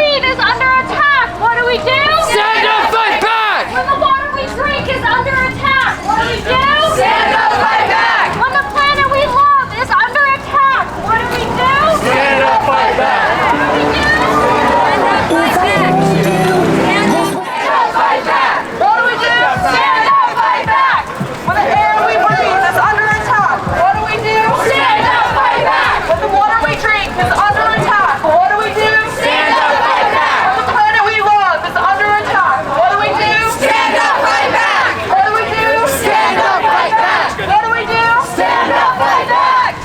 breathe is under attack, what do we do? Stand up, fight back! When the water we drink is under attack, what do we do? Stand up, fight back! When the planet we love is under attack, what do we do? Stand up, fight back! What do we do? Stand up, fight back! What do we do? Stand up, fight back! When the air we breathe is under attack, what do we do? Stand up, fight back! When the water we drink is under attack, what do we do? Stand up, fight back! When the planet we love is under attack, what do we do? Stand up, fight back! What do we do? Stand up, fight back! What do we do? Stand up, fight back!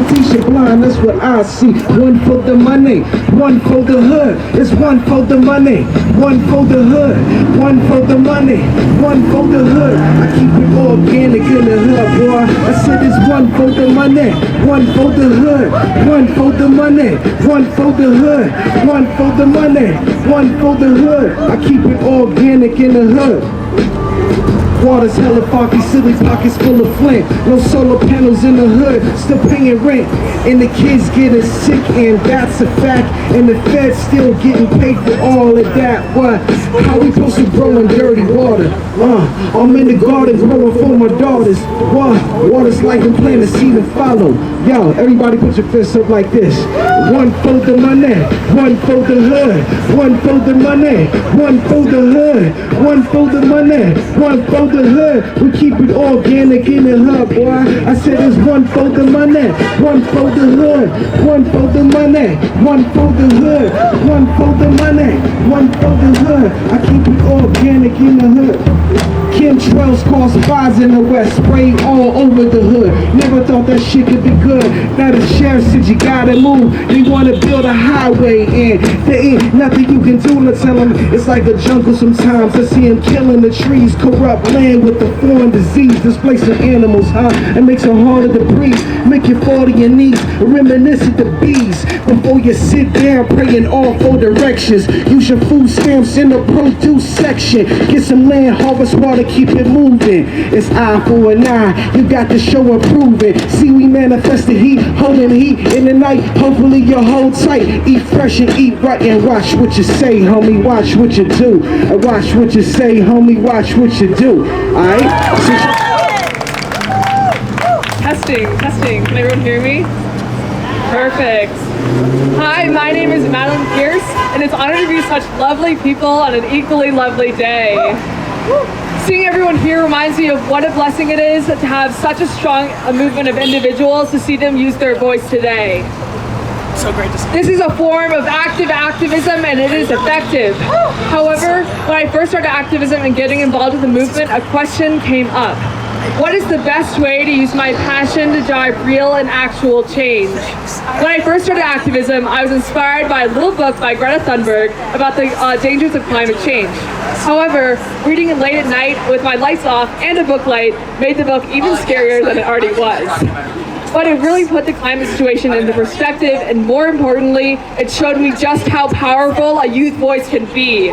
T-shirt blind, that's what I see. One for the money, one for the hood. It's one for the money, one for the hood. One for the money, one for the hood. I keep it organic in the hood, boy. I said it's one for the money, one for the hood. One for the money, one for the hood. One for the money, one for the hood. I keep it organic in the hood. Water's hella foggy, silly pockets full of flint. No solar panels in the hood, still paying rent. And the kids getting sick, and that's a fact. And the feds still getting paid for all of that. What? How we supposed to grow in dirty water? I'm in the garden growing for my daughters. What? Water's life and plant a seed and follow. Yo, everybody put your fists up like this. One for the money, one for the hood. One for the money, one for the hood. One for the money, one for the hood. We keep it organic in the hood, boy. I said it's one for the money, one for the hood. One for the money, one for the hood. One for the money, one for the hood. I keep it organic in the hood. Chemtrails cause fires in the west, spray all over the hood. Never thought that shit could be good. Now the sheriff said you gotta move. They wanna build a highway and there ain't nothing you can do to tell them. It's like a jungle sometimes. I see them killing the trees, corrupt land with the foreign disease, displacing animals, It makes it harder to breathe, make you fall to your knees, reminiscent the bees. Before you sit down, praying all 4 directions. Use your food stamps in the produce section. Get some land, harvest water, keep it moving. It's eye for an eye, you got to show improving. See, we manifest the heat, holding heat in the night. Hopefully you hold tight, eat fresh and eat right, and watch what you say, homie, watch what you do. Watch what you say, homie, watch what you do. Alright? Testing. Can everyone hear me? Perfect. Hi, my name is Madeline Pierce, and it's an honor to be such lovely people on an equally lovely day. Seeing everyone here reminds me of what a blessing it is to have such a strong movement of individuals to see them use their voice today. So great to see. This is a form of active activism, and it is effective. However, when I first started activism and getting involved with the movement, a question came up. What is the best way to use my passion to drive real and actual change? When I first started activism, I was inspired by a little book by Greta Thunberg about the dangers of climate change. However, reading it late at night with my lights off and a book light made the book even scarier than it already was. But it really put the climate situation into perspective, and more importantly, it showed me just how powerful a youth voice can be.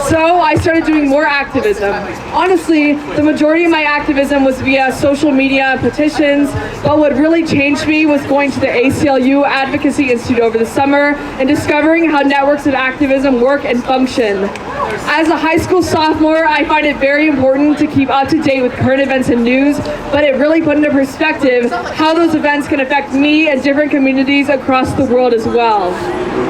So I started doing more activism. Honestly, the majority of my activism was via social media and petitions, but what really changed me was going to the ACLU Advocacy Institute over the summer and discovering how networks of activism work and function. As a high school sophomore, I find it very important to keep up to date with current events and news, but it really put into perspective how those events can affect me and different communities across the world as well.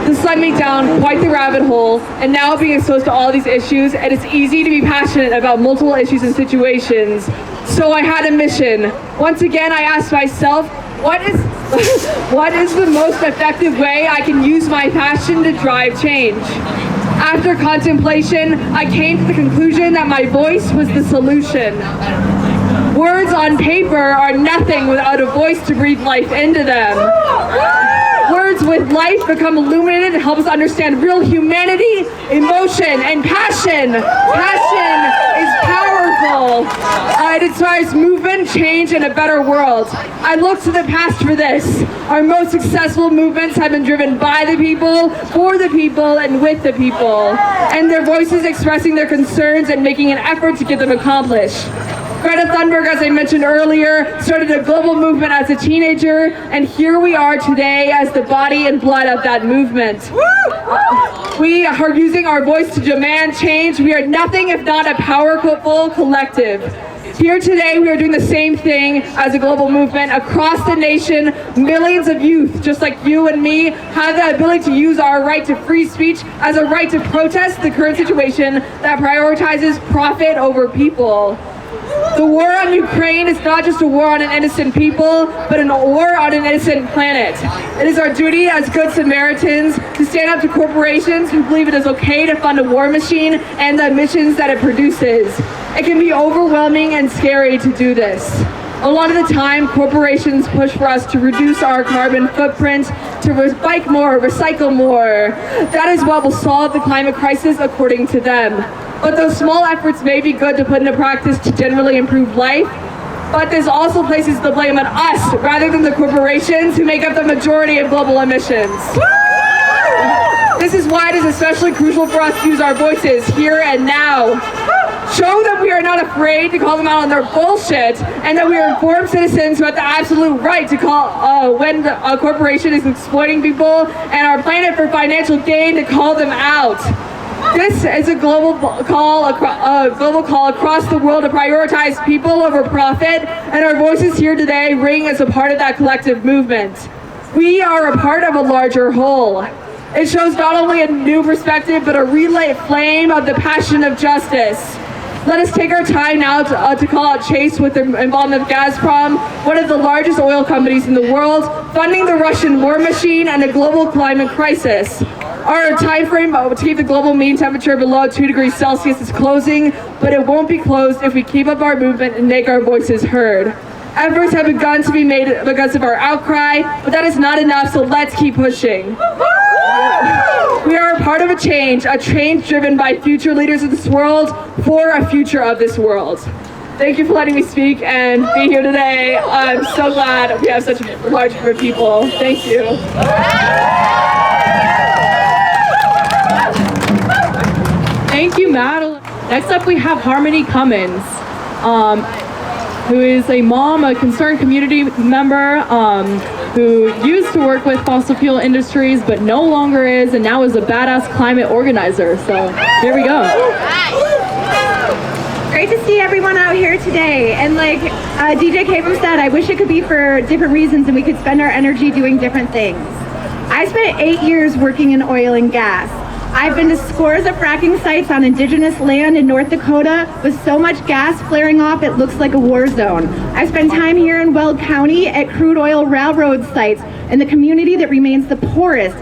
This led me down quite the rabbit hole, and now being exposed to all these issues, and it's easy to be passionate about multiple issues and situations. So I had a mission. Once again, I asked myself, what is the most effective way I can use my passion to drive change? After contemplation, I came to the conclusion that my voice was the solution. Words on paper are nothing without a voice to breathe life into them. Words with life become illuminated and help us understand real humanity, emotion, and passion. Passion is powerful. It inspires movement, change, and a better world. I look to the past for this. Our most successful movements have been driven by the people, for the people, and with the people, and their voices expressing their concerns and making an effort to get them accomplished. Greta Thunberg, as I mentioned earlier, started a global movement as a teenager, and here we are today as the body and blood of that movement. We are using our voice to demand change. We are nothing if not a powerful collective. Here today, we are doing the same thing as a global movement across the nation. Millions of youth, just like you and me, have the ability to use our right to free speech as a right to protest the current situation that prioritizes profit over people. The war on Ukraine is not just a war on an innocent people, but a war on an innocent planet. It is our duty as good Samaritans to stand up to corporations who believe it is okay to fund a war machine and the emissions that it produces. It can be overwhelming and scary to do this. A lot of the time, corporations push for us to reduce our carbon footprint, to bike more, recycle more. That is what will solve the climate crisis according to them. But those small efforts may be good to put into practice to generally improve life, but this also places the blame on us rather than the corporations who make up the majority of global emissions. This is why it is especially crucial for us to use our voices here and now. Show that we are not afraid to call them out on their bullshit, and that we are informed citizens who have the absolute right to call when a corporation is exploiting people and our planet for financial gain, to call them out. This is a global call across the world to prioritize people over profit, and our voices here today ring as a part of that collective movement. We are a part of a larger whole. It shows not only a new perspective, but a relit flame of the passion of justice. Let us take our time now to call out Chase with the involvement of Gazprom, one of the largest oil companies in the world, funding the Russian war machine and a global climate crisis. Our time frame to keep the global mean temperature below 2 degrees Celsius is closing, but it won't be closed if we keep up our movement and make our voices heard. Efforts have begun to be made because of our outcry, but that is not enough, so let's keep pushing. We are a part of a change driven by future leaders of this world for a future of this world. Thank you for letting me speak and be here today. I'm so glad we have such a large group of people. Thank you. Thank you, Madeline. Next up, we have Harmony Cummins, who is a mom, a concerned community member, who used to work with fossil fuel industries, but no longer is, and now is a badass climate organizer. So here we go. Great to see everyone out here today. And like DJ Kabram said, I wish it could be for different reasons and we could spend our energy doing different things. I spent 8 years working in oil and gas. I've been to scores of fracking sites on indigenous land in North Dakota with so much gas flaring off it looks like a war zone. I spent time here in Weld County at crude oil railroad sites in the community that remains the poorest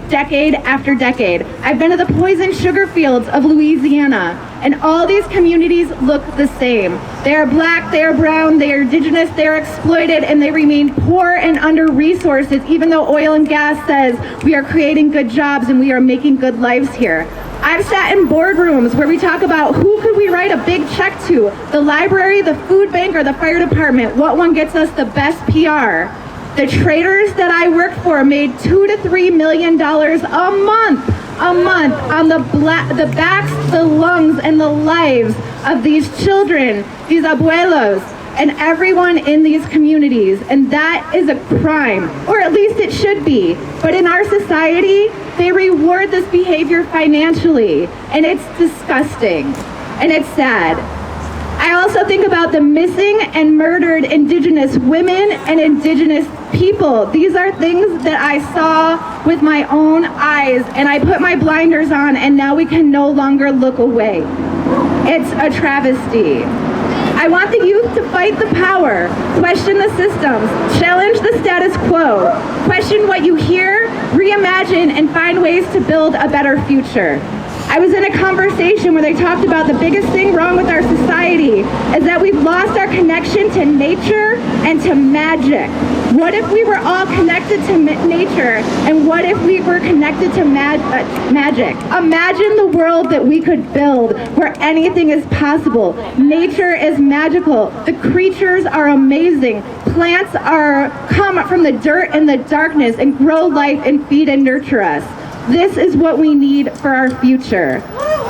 decade after decade. I've been to the poison sugar fields of Louisiana, and all these communities look the same. They are black, they are brown, they are indigenous, they are exploited, and they remain poor and under-resourced, even though oil and gas says we are creating good jobs and we are making good lives here. I've sat in boardrooms where we talk about who could we write a big check to, the library, the food bank, or the fire department, what one gets us the best PR. The traders that I worked for made $2 to $3 million a month on the backs, the lungs, and the lives of these children, these abuelos, and everyone in these communities. And that is a crime, or at least it should be. But in our society, they reward this behavior financially, and it's disgusting, and it's sad. I also think about the missing and murdered indigenous women and indigenous people. These are things that I saw with my own eyes, and I put my blinders on, and now we can no longer look away. It's a travesty. I want the youth to fight the power, question the systems, challenge the status quo, question what you hear, reimagine, and find ways to build a better future. I was in a conversation where they talked about the biggest thing wrong with our society is that we've lost our connection to nature and to magic. What if we were all connected to nature, and what if we were connected to magic? Imagine the world that we could build where anything is possible. Nature is magical. The creatures are amazing. Plants come from the dirt and the darkness and grow life and feed and nurture us. This is what we need for our future.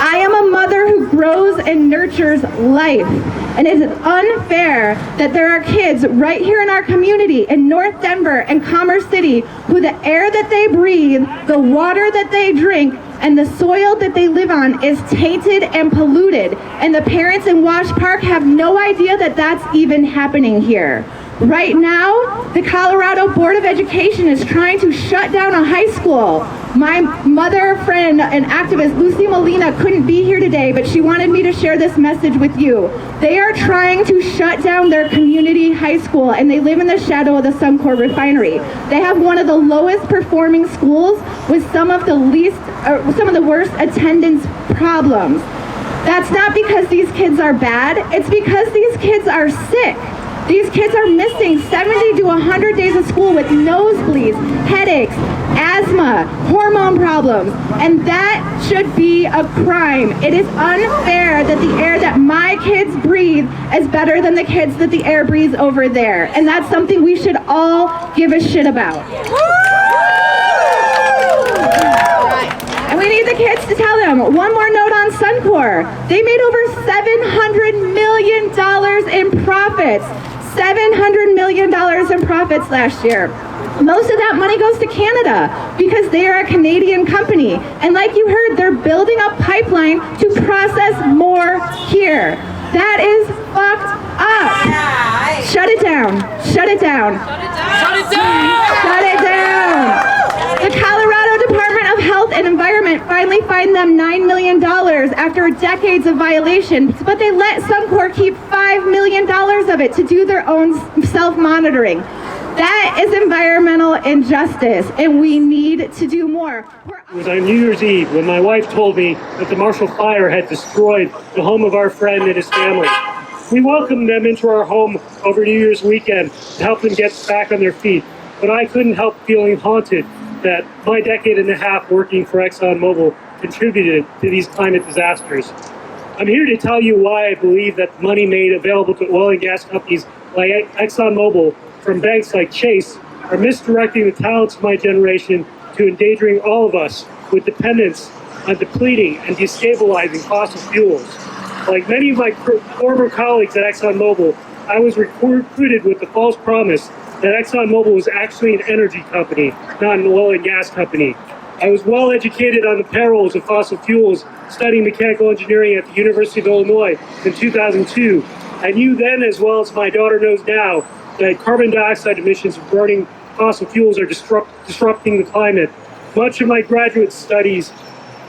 I am a mother who grows and nurtures life. And it is unfair that there are kids right here in our community in North Denver and Commerce City who the air that they breathe, the water that they drink, and the soil that they live on is tainted and polluted. And the parents in Wash Park have no idea that that's even happening here. Right now, the Colorado Board of Education is trying to shut down a high school. My mother, friend, and activist, Lucy Molina, couldn't be here today, but she wanted me to share this message with you. They are trying to shut down their community high school, and they live in the shadow of the Suncor refinery. They have one of the lowest performing schools with some of the worst attendance problems. That's not because these kids are bad, it's because these kids are sick. These kids are missing 70 to 100 days of school with nosebleeds, headaches, asthma, hormone problems, and that should be a crime. It is unfair that the air that my kids breathe is better than the kids that the air breathes over there, and that's something we should all give a shit about. And we need the kids to tell them. One more note on Suncor. They made over $700 million in profits. $700 million in profits last year. Most of that money goes to Canada because they are a Canadian company. And like you heard, they're building a pipeline to process more here. That is fucked up. Shut it down. Shut it down. Shut it down! Shut it down. The Colorado Department of Health and Environment finally fined them $9 million after decades of violations, but they let Suncor keep $5 million of it to do their own self-monitoring. That is environmental injustice, and we need to do more. It was on New Year's Eve when my wife told me that the Marshall Fire had destroyed the home of our friend and his family. We welcomed them into our home over New Year's weekend to help them get back on their feet, but I couldn't help feeling haunted that my decade and a half working for ExxonMobil contributed to these climate disasters. I'm here to tell you why I believe that the money made available to oil and gas companies like ExxonMobil from banks like Chase are misdirecting the talents of my generation to endangering all of us with dependence on depleting and destabilizing fossil fuels. Like many of my former colleagues at ExxonMobil, I was recruited with the false promise that ExxonMobil was actually an energy company, not an oil and gas company. I was well educated on the perils of fossil fuels, studying mechanical engineering at the University of Illinois in 2002. I knew then, as well as my daughter knows now, that carbon dioxide emissions from burning fossil fuels are disrupting the climate. Much of my graduate studies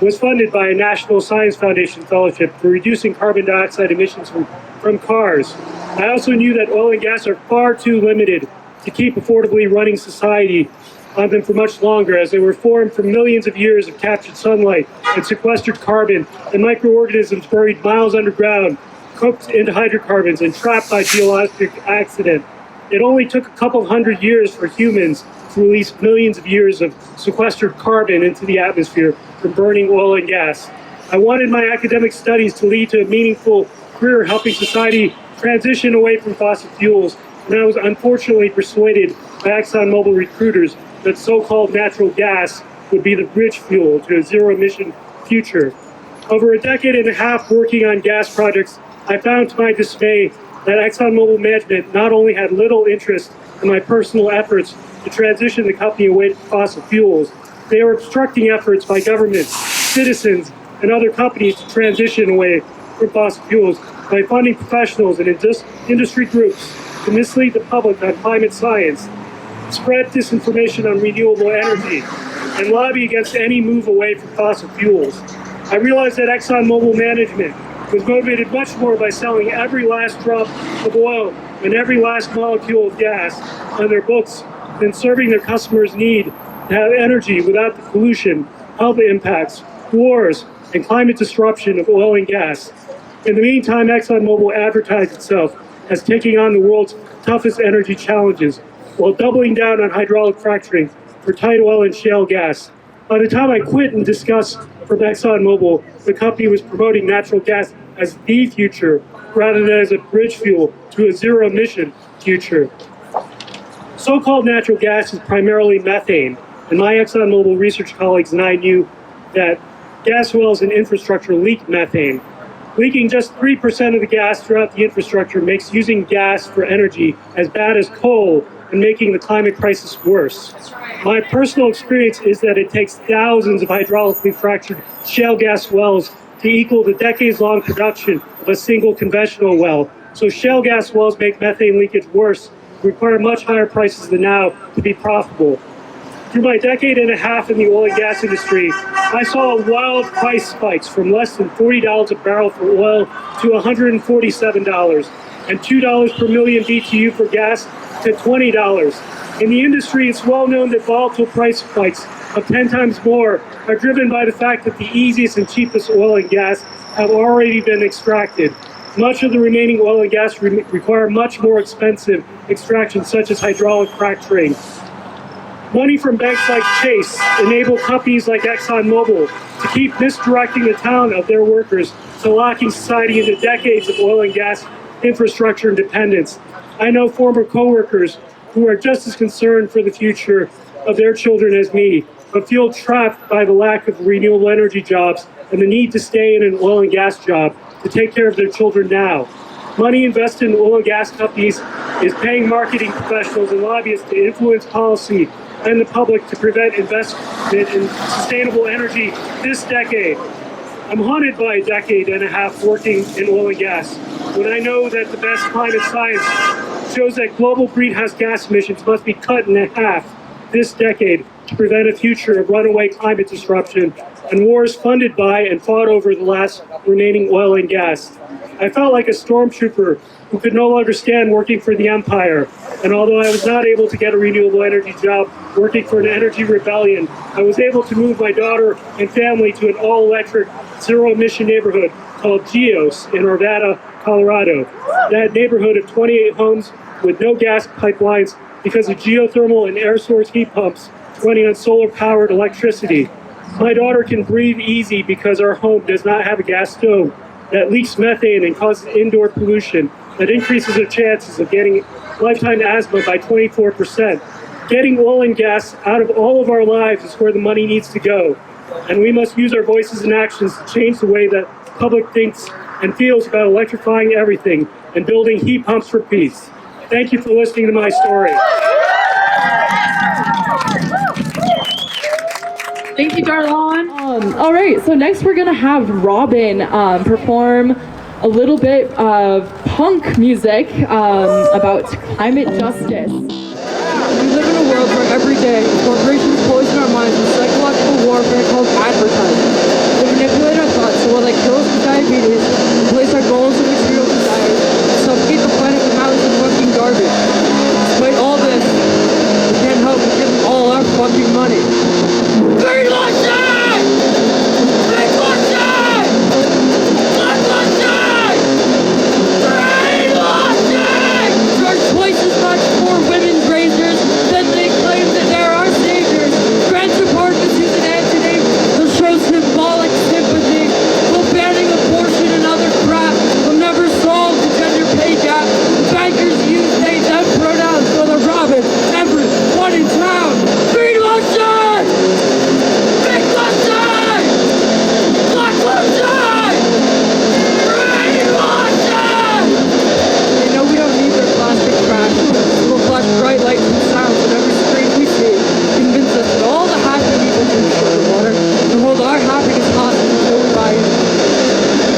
was funded by a National Science Foundation fellowship for reducing carbon dioxide emissions from cars. I also knew that oil and gas are far too limited to keep affordably running society on them for much longer, as they were formed from millions of years of captured sunlight and sequestered carbon and microorganisms buried miles underground, cooked into hydrocarbons and trapped by geologic accident. It only took a couple hundred years for humans to release millions of years of sequestered carbon into the atmosphere from burning oil and gas. I wanted my academic studies to lead to a meaningful career helping society transition away from fossil fuels, and I was unfortunately persuaded by ExxonMobil recruiters that so-called natural gas would be the bridge fuel to a zero-emission future. Over a decade and a half working on gas projects, I found to my dismay that ExxonMobil management not only had little interest in my personal efforts to transition the company away from fossil fuels, they are obstructing efforts by governments, citizens, and other companies to transition away from fossil fuels by funding professionals and industry groups to mislead the public on climate science, spread disinformation on renewable energy, and lobby against any move away from fossil fuels. I realized that ExxonMobil management was motivated much more by selling every last drop of oil and every last molecule of gas on their books than serving their customers' need to have energy without the pollution, health impacts, wars, and climate disruption of oil and gas. In the meantime, ExxonMobil advertised itself as taking on the world's toughest energy challenges while doubling down on hydraulic fracturing for tight oil and shale gas. By the time I quit and discussed from ExxonMobil, the company was promoting natural gas as the future rather than as a bridge fuel to a zero-emission future. So-called natural gas is primarily methane, and my ExxonMobil research colleagues and I knew that gas wells and infrastructure leak methane. Leaking just 3% of the gas throughout the infrastructure makes using gas for energy as bad as coal and making the climate crisis worse. My personal experience is that it takes thousands of hydraulically fractured shale gas wells to equal the decades-long production of a single conventional well. So shale gas wells make methane leakage worse, require much higher prices than now to be profitable. Through my decade and a half in the oil and gas industry, I saw wild price spikes from less than $40 a barrel for oil to $147, and $2 per million BTU for gas to $20. In the industry, it's well known that volatile price spikes of 10 times more are driven by the fact that the easiest and cheapest oil and gas have already been extracted. Much of the remaining oil and gas require much more expensive extraction, such as hydraulic fracturing. Money from banks like Chase enable companies like ExxonMobil to keep misdirecting the talent of their workers to locking society into decades of oil and gas infrastructure dependence. I know former coworkers who are just as concerned for the future of their children as me, but feel trapped by the lack of renewable energy jobs and the need to stay in an oil and gas job to take care of their children now. Money invested in oil and gas companies is paying marketing professionals and lobbyists to influence policy and the public to prevent investment in sustainable energy this decade. I'm haunted by a decade and a half working in oil and gas, when I know that the best climate science shows that global greenhouse gas emissions must be cut in half this decade to prevent a future of runaway climate disruption and wars funded by and fought over the last remaining oil and gas. I felt like a stormtrooper who could no longer stand working for the empire. And although I was not able to get a renewable energy job working for an energy rebellion, I was able to move my daughter and family to an all-electric, zero-emission neighborhood called Geos in Arvada, Colorado. That neighborhood of 28 homes with no gas pipelines because of geothermal and air source heat pumps running on solar-powered electricity. My daughter can breathe easy because our home does not have a gas stove that leaks methane and causes indoor pollution that increases her chances of getting lifetime asthma by 24%. Getting oil and gas out of all of our lives is where the money needs to go. And we must use our voices and actions to change the way that the public thinks and feels about electrifying everything and building heat pumps for peace. Thank you for listening to my story. Thank you, Darlon. All right, so next we're gonna have Robin perform a little bit of punk music about climate justice. We live in a world where every day corporations poison our minds with psychological warfare called advertising. They manipulate our thoughts so while they kill us with diabetes, replace our goals and material desires, suffocate the planet with mountains of fucking garbage. Despite all this, we can't help but give them all our fucking money. Charge twice as much for women's razors than they claim that they're our saviors. Grant support to Susan Anthony. They'll show symbolic sympathy. While banning abortion and other crap will never solve the gender pay gap. Bankers use they them pronouns for the Robin, everyone in town. Greenwashing! Big Washing! Black Washing! Greenwashing! They know we don't need their plastic trash. We'll flash bright lights and sounds on every screen we see. Convince us that all the happy people can be sugar water and hold our happiness hostage until we buy it.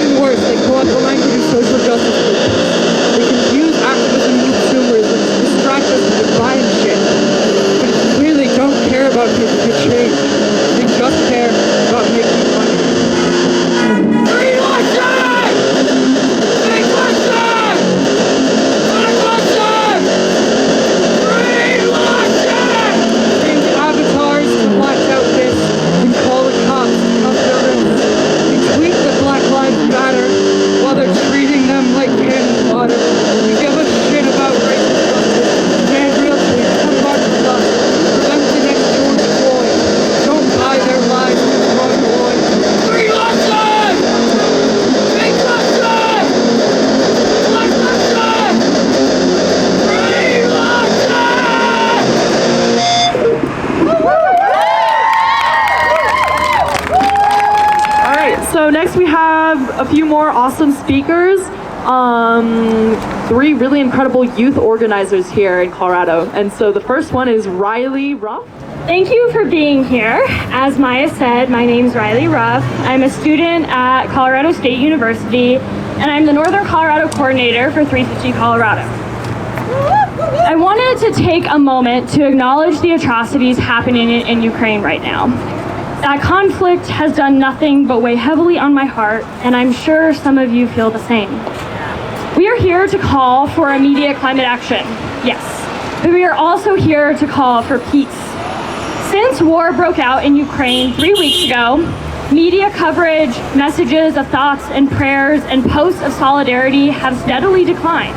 Even worse, they co-opt the language of social justice movements. They confuse activism and consumerism to distract us with buying shit. But clearly don't care about people to change. They just care about making money. Greenwashing! Greenwashing! Greenwashing! Greenwashing! Change avatars to blacked outfits and call the cops to come to their rooms. They tweet that Black Lives Matter while they're treating them like cannon fodder. We give a shit about racial justice. Demand real change. Come march with us. Prevent the next George Floyd. Don't a few more awesome speakers. 3 really incredible youth organizers here in Colorado. And so the first one is Riley Roth. Thank you for being here. As Maya said, my name's Riley Roth. I'm a student at Colorado State University, and I'm the Northern Colorado Coordinator for 350 Colorado. I wanted to take a moment to acknowledge the atrocities happening in Ukraine right now. That conflict has done nothing but weigh heavily on my heart, and I'm sure some of you feel the same. We are here to call for immediate climate action, yes, but we are also here to call for peace. Since war broke out in Ukraine 3 weeks ago, media coverage, messages of thoughts and prayers, and posts of solidarity have steadily declined.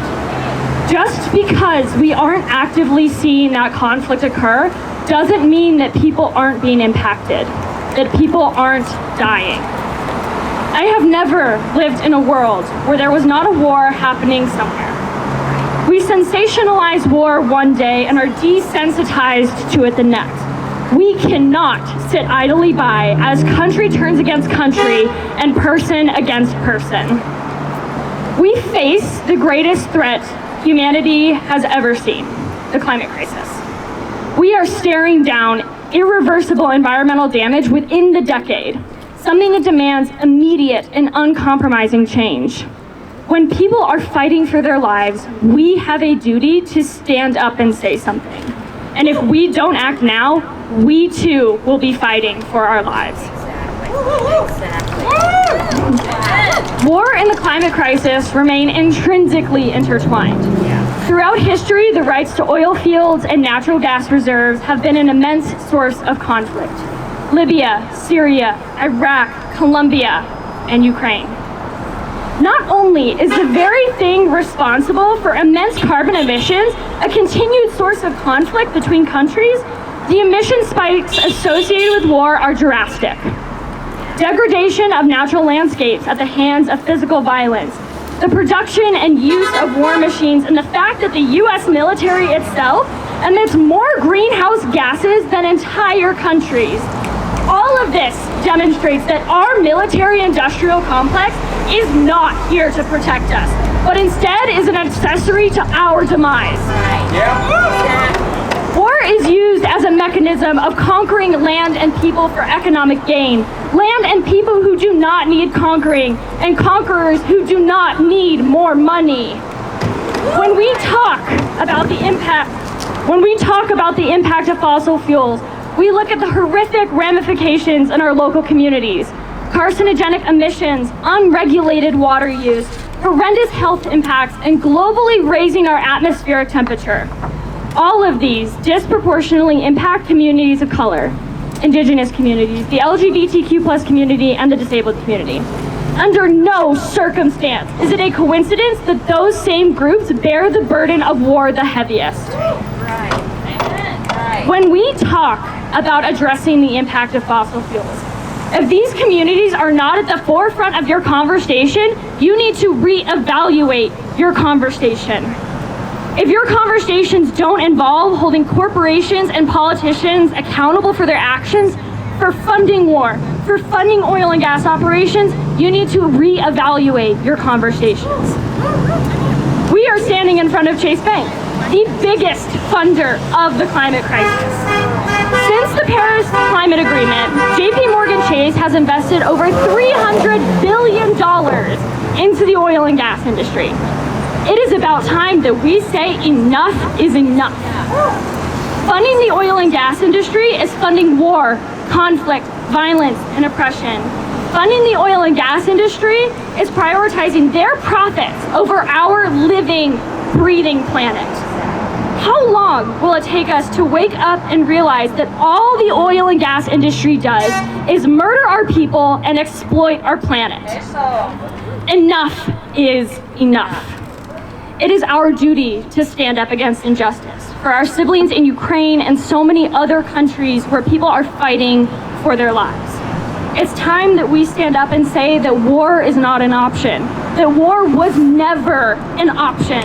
Just because we aren't actively seeing that conflict occur doesn't mean that people aren't being impacted, that people aren't dying. I have never lived in a world where there was not a war happening somewhere. We sensationalize war one day and are desensitized to it the next. We cannot sit idly by as country turns against country and person against person. We face the greatest threat humanity has ever seen, the climate crisis. We are staring down irreversible environmental damage within the decade, something that demands immediate and uncompromising change. When people are fighting for their lives, we have a duty to stand up and say something. And if we don't act now, we too will be fighting for our lives. War and the climate crisis remain intrinsically intertwined. Throughout history, the rights to oil fields and natural gas reserves have been an immense source of conflict. Libya, Syria, Iraq, Colombia, and Ukraine. Not only is the very thing responsible for immense carbon emissions a continued source of conflict between countries, the emission spikes associated with war are drastic. Degradation of natural landscapes at the hands of physical violence, the production and use of war machines, and the fact that the U.S. military itself emits more greenhouse gases than entire countries. All of this demonstrates that our military-industrial complex is not here to protect us, but instead is an accessory to our demise. War is used as a mechanism of conquering land and people for economic gain. Land and people who do not need conquering, and conquerors who do not need more money. When we talk about the impact of fossil fuels, we look at the horrific ramifications in our local communities. Carcinogenic emissions, unregulated water use, horrendous health impacts, and globally raising our atmospheric temperature. All of these disproportionately impact communities of color, Indigenous communities, the LGBTQ+ community, and the disabled community. Under no circumstance is it a coincidence that those same groups bear the burden of war the heaviest. When we talk about addressing the impact of fossil fuels, if these communities are not at the forefront of your conversation, you need to reevaluate your conversation. If your conversations don't involve holding corporations and politicians accountable for their actions, for funding war, for funding oil and gas operations, you need to reevaluate your conversations. We are standing in front of Chase Bank, the biggest funder of the climate crisis. Since the Paris Climate Agreement, JP Morgan Chase has invested over $300 billion into the oil and gas industry. It is about time that we say enough is enough. Funding the oil and gas industry is funding war, conflict, violence, and oppression. Funding the oil and gas industry is prioritizing their profits over our living, breathing planet. How long will it take us to wake up and realize that all the oil and gas industry does is murder our people and exploit our planet? Enough is enough. It is our duty to stand up against injustice for our siblings in Ukraine and so many other countries where people are fighting for their lives. It's time that we stand up and say that war is not an option, that war was never an option,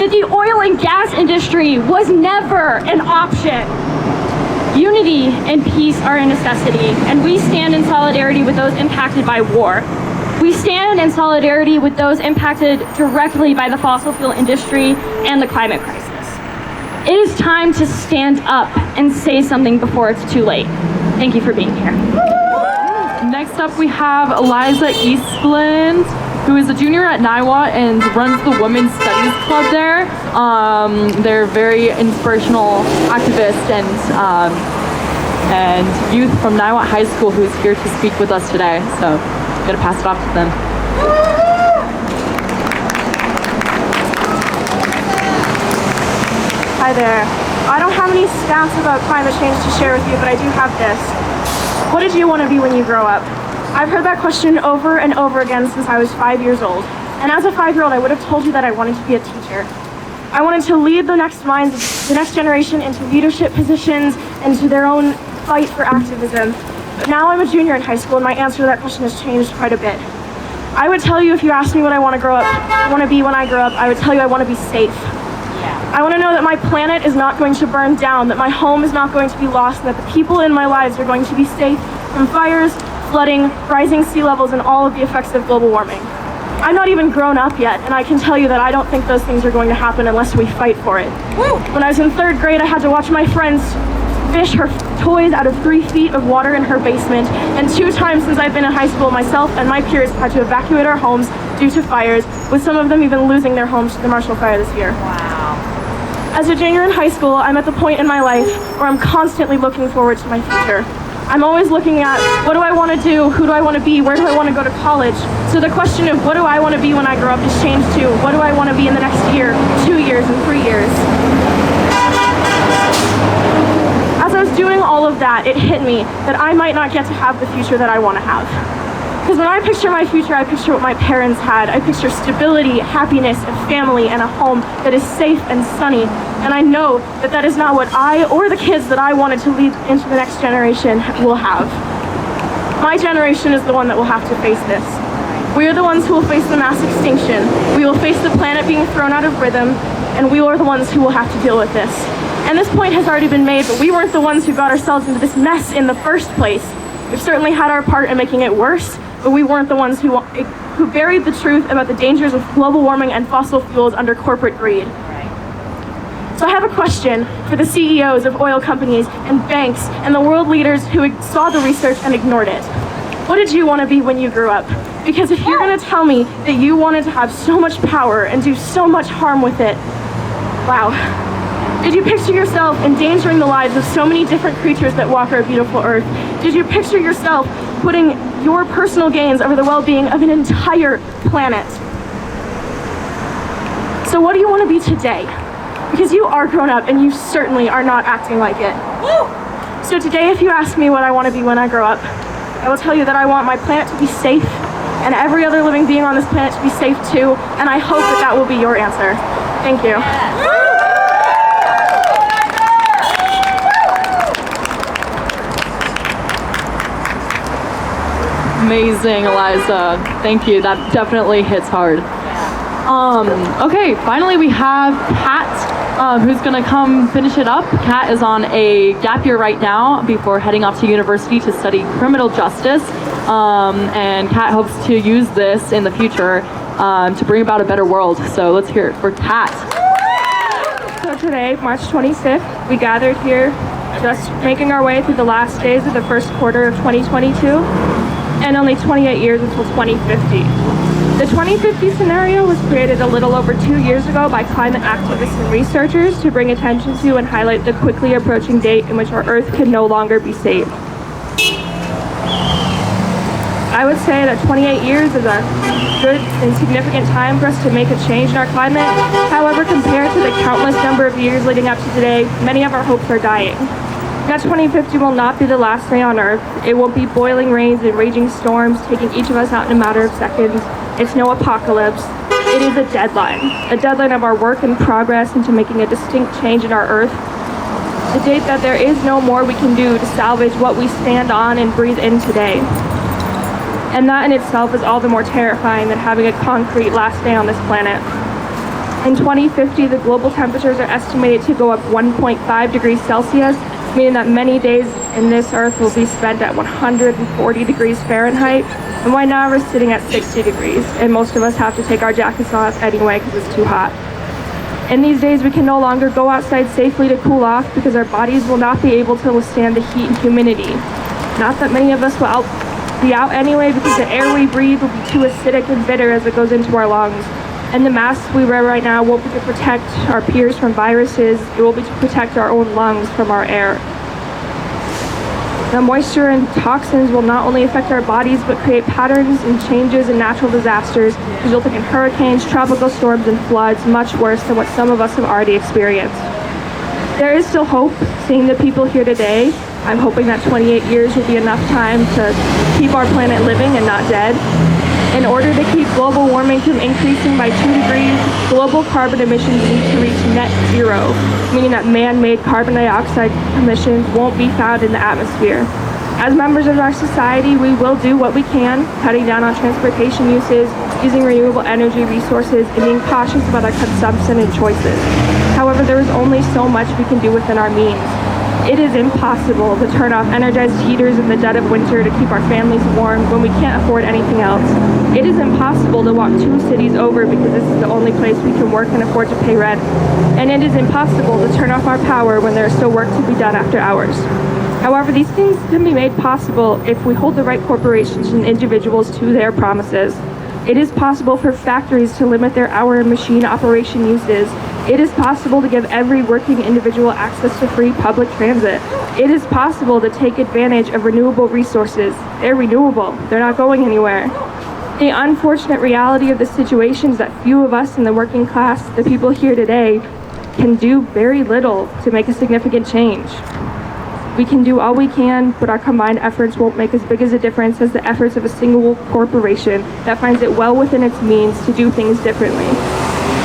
that the oil and gas industry was never an option. Unity and peace are a necessity, and we stand in solidarity with those impacted by war. We stand in solidarity with those impacted directly by the fossil fuel industry and the climate crisis. It is time to stand up and say something before it's too late. Thank you for being here. Next up, we have Eliza Eastland, who is a junior at Niwot and runs the Women's Studies Club there. They're very inspirational activists and youth from Niwot High School who is here to speak with us today. So I'm gonna pass it off to them. Hi there. I don't have any stats about climate change to share with you, but I do have this. What did you want to be when you grow up? I've heard that question over and over again since I was 5 years old. And as a 5-year-old, I would have told you that I wanted to be a teacher. I wanted to lead the next generation into leadership positions and to their own fight for activism. But now I'm a junior in high school, and my answer to that question has changed quite a bit. I would tell you, if you asked me what I want to be when I grow up, I would tell you I want to be safe. I want to know that my planet is not going to burn down, that my home is not going to be lost, and that the people in my lives are going to be safe from fires, flooding, rising sea levels, and all of the effects of global warming. I'm not even grown up yet, and I can tell you that I don't think those things are going to happen unless we fight for it. When I was in 3rd grade, I had to watch my friends fish her toys out of 3 feet of water in her basement, and 2 times since I've been in high school, myself and my peers had to evacuate our homes due to fires, with some of them even losing their homes to the Marshall Fire this year. As a junior in high school, I'm at the point in my life where I'm constantly looking forward to my future. I'm always looking at, what do I want to do, who do I want to be, where do I want to go to college? So the question of what do I want to be when I grow up has changed to, what do I want to be in the next year, 2 years, and 3 years? As I was doing all of that, it hit me that I might not get to have the future that I want to have. Because when I picture my future, I picture what my parents had. I picture stability, happiness, a family, and a home that is safe and sunny. And I know that that is not what I or the kids that I wanted to lead into the next generation will have. My generation is the one that will have to face this. We are the ones who will face the mass extinction. We will face the planet being thrown out of rhythm, and we are the ones who will have to deal with this. And this point has already been made, but we weren't the ones who got ourselves into this mess in the first place. We've certainly had our part in making it worse, but we weren't the ones who buried the truth about the dangers of global warming and fossil fuels under corporate greed. So I have a question for the CEOs of oil companies and banks and the world leaders who saw the research and ignored it. What did you want to be when you grew up? Because if you're going to tell me that you wanted to have so much power and do so much harm with it, wow. Did you picture yourself endangering the lives of so many different creatures that walk our beautiful earth? Did you picture yourself putting your personal gains over the well-being of an entire planet? So what do you want to be today? Because you are grown up and you certainly are not acting like it. So today, if you ask me what I want to be when I grow up, I will tell you that I want my planet to be safe and every other living being on this planet to be safe too, and I hope that that will be your answer. Thank you. Amazing, Eliza. Thank you. That definitely hits hard. Okay, finally we have Kat, who's gonna come finish it up. Kat is on a gap year right now before heading off to university to study criminal justice. And Kat hopes to use this in the future to bring about a better world. So let's hear it for Kat. So today, March 25th, we gathered here just making our way through the last days of the first quarter of 2022 and only 28 years until 2050. The 2050 scenario was created a little over 2 years ago by climate activists and researchers to bring attention to and highlight the quickly approaching date in which our Earth can no longer be saved. I would say that 28 years is a good and significant time for us to make a change in our climate. However, compared to the countless number of years leading up to today, many of our hopes are dying. Now 2050 will not be the last day on Earth. It won't be boiling rains and raging storms taking each of us out in a matter of seconds. It's no apocalypse. It is a deadline of our work and progress into making a distinct change in our Earth. The date that there is no more we can do to salvage what we stand on and breathe in today. And that in itself is all the more terrifying than having a concrete last day on this planet. In 2050, the global temperatures are estimated to go up 1.5 degrees Celsius, meaning that many days in this earth will be spent at 140 degrees Fahrenheit, and right now we're sitting at 60 degrees, and most of us have to take our jackets off anyway because it's too hot. In these days, we can no longer go outside safely to cool off because our bodies will not be able to withstand the heat and humidity. Not that many of us will be out anyway because the air we breathe will be too acidic and bitter as it goes into our lungs. And the masks we wear right now won't be to protect our peers from viruses, it will be to protect our own lungs from our air. The moisture and toxins will not only affect our bodies, but create patterns and changes in natural disasters, resulting in hurricanes, tropical storms, and floods much worse than what some of us have already experienced. There is still hope, seeing the people here today. I'm hoping that 28 years will be enough time to keep our planet living and not dead. In order to keep global warming from increasing by 2 degrees, global carbon emissions need to reach net zero, meaning that man-made carbon dioxide emissions won't be found in the atmosphere. As members of our society, we will do what we can, cutting down on transportation uses, using renewable energy resources, and being cautious about our consumption and choices. However, there is only so much we can do within our means. It is impossible to turn off energized heaters in the dead of winter to keep our families warm when we can't afford anything else. It is impossible to walk 2 cities over because this is the only place we can work and afford to pay rent. And it is impossible to turn off our power when there is still work to be done after hours. However, these things can be made possible if we hold the right corporations and individuals to their promises. It is possible for factories to limit their hour and machine operation uses. It is possible to give every working individual access to free public transit. It is possible to take advantage of renewable resources. They're renewable. They're not going anywhere. The unfortunate reality of the situation is that few of us in the working class, the people here today, can do very little to make a significant change. We can do all we can, but our combined efforts won't make as big as a difference as the efforts of a single corporation that finds it well within its means to do things differently.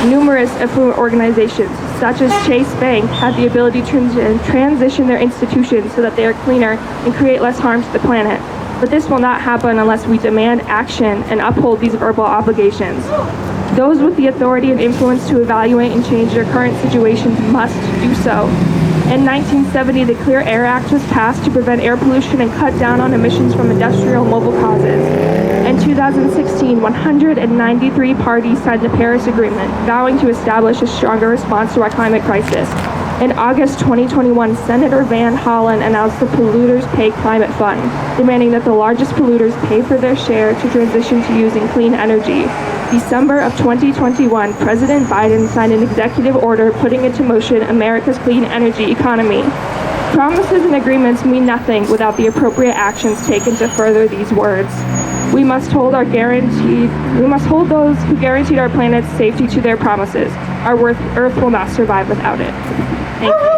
Numerous affluent organizations, such as Chase Bank, have the ability to transition their institutions so that they are cleaner and create less harm to the planet. But this will not happen unless we demand action and uphold these verbal obligations. Those with the authority and influence to evaluate and change their current situations must do so. In 1970, the Clear Air Act was passed to prevent air pollution and cut down on emissions from industrial and mobile causes. In 2016, 193 parties signed the Paris Agreement, vowing to establish a stronger response to our climate crisis. In August 2021, Senator Van Hollen announced the Polluters Pay Climate Fund, demanding that the largest polluters pay for their share to transition to using clean energy. December of 2021, President Biden signed an executive order putting into motion America's clean energy economy. Promises and agreements mean nothing without the appropriate actions taken to further these words. We must hold those who guaranteed our planet's safety to their promises. Our Earth will not survive without it. Thank you.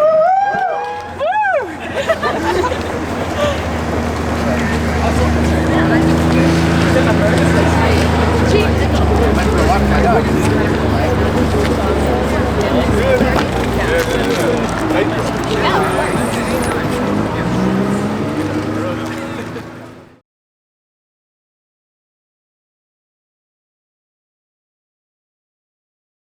Yeah.